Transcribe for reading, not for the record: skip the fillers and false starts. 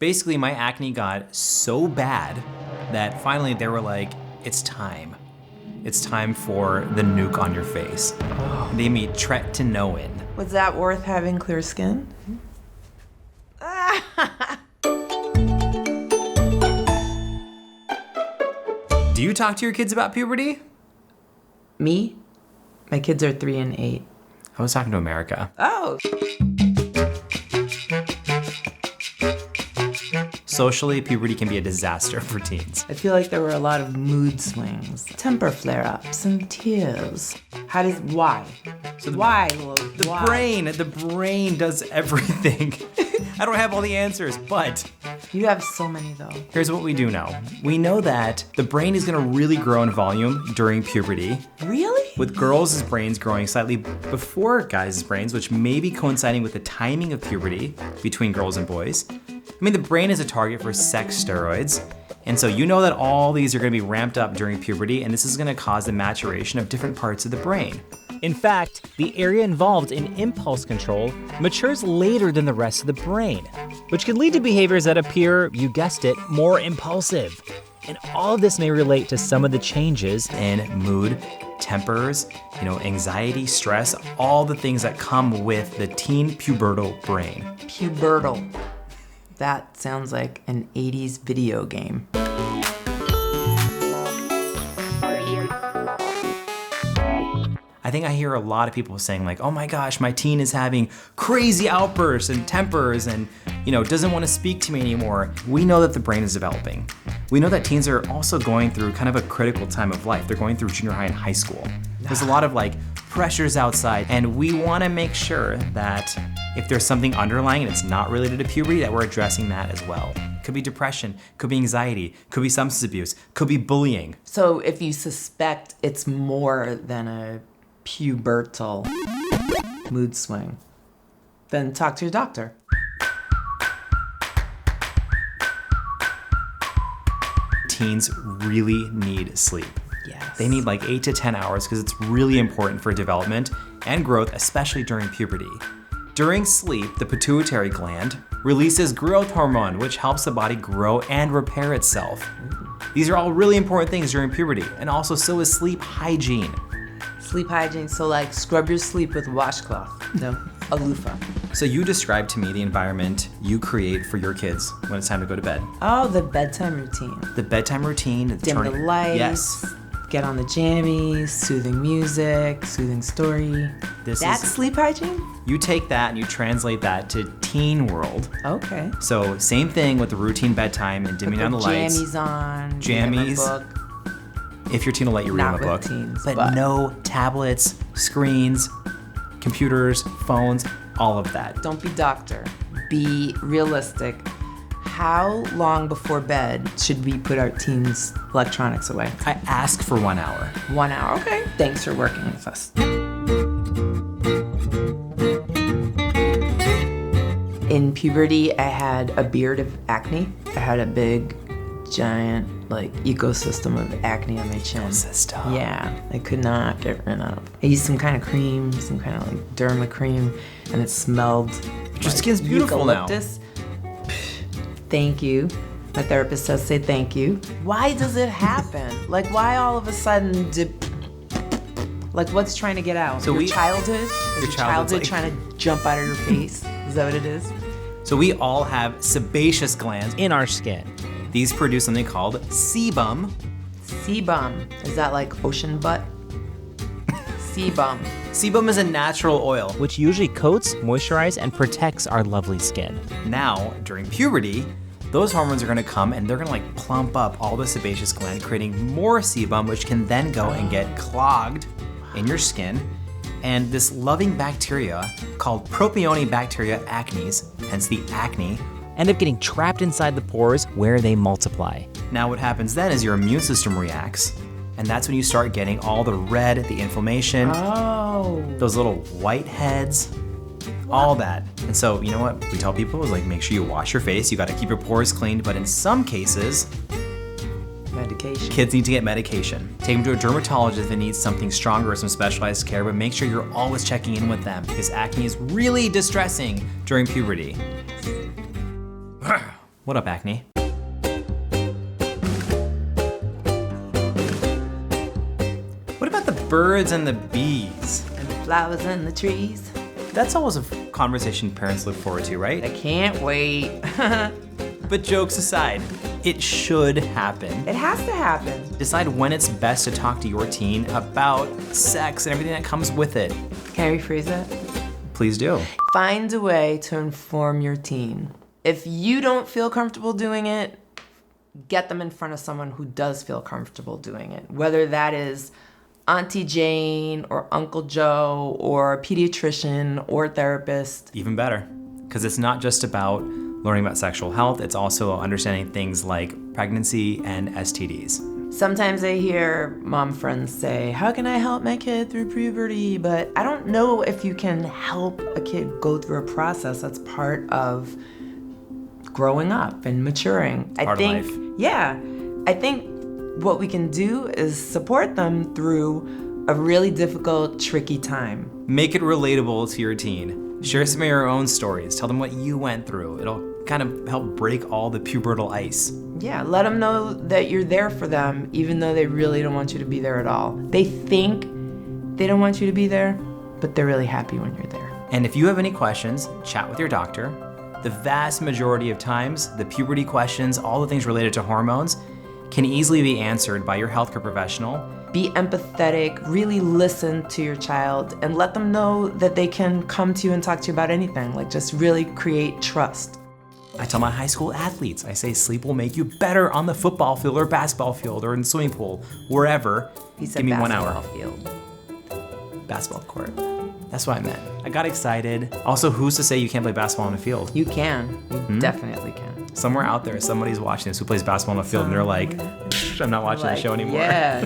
Basically, my acne got so bad that finally they were like, it's time. It's time for the nuke on your face. Oh. They made tretinoin. Was that worth having clear skin? Do you talk to your kids about puberty? Me? My kids are 3 and 8. I was talking to America. Oh. Socially, puberty can be a disaster for teens. I feel like there were a lot of mood swings, temper flare-ups, and tears. Why? So why? The brain does everything. I don't have all the answers, but you have so many though. Here's what we do know. We know that the brain is gonna really grow in volume during puberty. Really? With girls' brains growing slightly before guys' brains, which may be coinciding with the timing of puberty between girls and boys. I mean, the brain is a target for sex steroids. And so you know that all these are gonna be ramped up during puberty, and this is gonna cause the maturation of different parts of the brain. In fact, the area involved in impulse control matures later than the rest of the brain, which can lead to behaviors that appear, you guessed it, more impulsive. And all of this may relate to some of the changes in mood, tempers, anxiety, stress, all the things that come with the teen pubertal brain. Pubertal. That sounds like an 80s video game. I think I hear a lot of people saying like, oh my gosh, my teen is having crazy outbursts and tempers and doesn't want to speak to me anymore. We know that the brain is developing. We know that teens are also going through kind of a critical time of life. They're going through junior high and high school. There's a lot of pressures outside, and we want to make sure that if there's something underlying and it's not related to puberty, that we're addressing that as well. Could be depression, could be anxiety, could be substance abuse, could be bullying. So if you suspect it's more than a pubertal mood swing, then talk to your doctor. Teens really need sleep. Yes. They need 8 to 10 hours because it's really important for development and growth, especially during puberty. During sleep, the pituitary gland releases growth hormone, which helps the body grow and repair itself. These are all really important things during puberty, and also so is sleep hygiene. Sleep hygiene, so scrub your sleep with a washcloth. No, a loofah. So you described to me the environment you create for your kids when it's time to go to bed. Oh, the bedtime routine. The bedtime routine. Dim the lights. Yes. Get on the jammies, soothing music, soothing story. That's sleep hygiene? You take that and you translate that to teen world. Okay. So same thing with the routine bedtime and dimming down the lights. Jammies on. Jammies. Book. If your teen will let you read them a book. Teens, but no tablets, screens, computers, phones, all of that. Don't be doctor. Be realistic. How long before bed should we put our teens' electronics away? I ask for 1 hour. 1 hour, okay. Thanks for working with us. In puberty, I had a beard of acne. I had a big, giant, ecosystem of acne on my chin. Ecosystem. Yeah, I could not get rid of. I used some kind of cream, some kind of derma cream, and it smelled Your skin's beautiful eucalyptus. Thank you. My therapist says say thank you. Why does it happen? Why all of a sudden what's trying to get out? So childhood? Is your childhood trying to jump out of your face? Is that what it is? So we all have sebaceous glands in our skin. These produce something called sebum. Sebum. Is that ocean butt? Sebum. Sebum is a natural oil, which usually coats, moisturizes, and protects our lovely skin. Now, during puberty, those hormones are gonna come and they're gonna plump up all the sebaceous gland, creating more sebum, which can then go and get clogged in your skin. And this loving bacteria called Propionibacteria acnes, hence the acne, end up getting trapped inside the pores where they multiply. Now what happens then is your immune system reacts, and that's when you start getting all the red, the inflammation, those little white heads, all that. And so, you know what we tell people is make sure you wash your face, you gotta keep your pores cleaned, but in some cases, medication. Kids need to get medication. Take them to a dermatologist if they need something stronger or some specialized care, but make sure you're always checking in with them because acne is really distressing during puberty. What up, Acne? What about the birds and the bees? And the flowers and the trees. That's always a conversation parents look forward to, right? I can't wait. But jokes aside, it should happen. It has to happen. Decide when it's best to talk to your teen about sex and everything that comes with it. Can I rephrase that? Please do. Find a way to inform your teen. If you don't feel comfortable doing it, get them in front of someone who does feel comfortable doing it. Whether that is Auntie Jane or Uncle Joe or a pediatrician or a therapist. Even better, because it's not just about learning about sexual health, it's also understanding things like pregnancy and STDs. Sometimes I hear mom friends say, how can I help my kid through puberty? But I don't know if you can help a kid go through a process that's part of growing up and maturing. Part of life. Yeah, I think what we can do is support them through a really difficult, tricky time. Make it relatable to your teen. Share some of your own stories. Tell them what you went through. It'll kind of help break all the pubertal ice. Yeah, let them know that you're there for them, even though they really don't want you to be there at all. They think they don't want you to be there, but they're really happy when you're there. And if you have any questions, chat with your doctor. The vast majority of times, the puberty questions, all the things related to hormones, can easily be answered by your healthcare professional. Be empathetic, really listen to your child, and let them know that they can come to you and talk to you about anything. Like, just really create trust. I tell my high school athletes, I say sleep will make you better on the football field or basketball field or in the swimming pool, wherever. He said Give me 1 basketball hour. field. Basketball court. That's what I meant. I got excited. Also, who's to say you can't play basketball on a field? You can. You definitely can. Somewhere out there, somebody's watching this who plays basketball on a field and they're like, I'm not watching the show anymore. Yeah.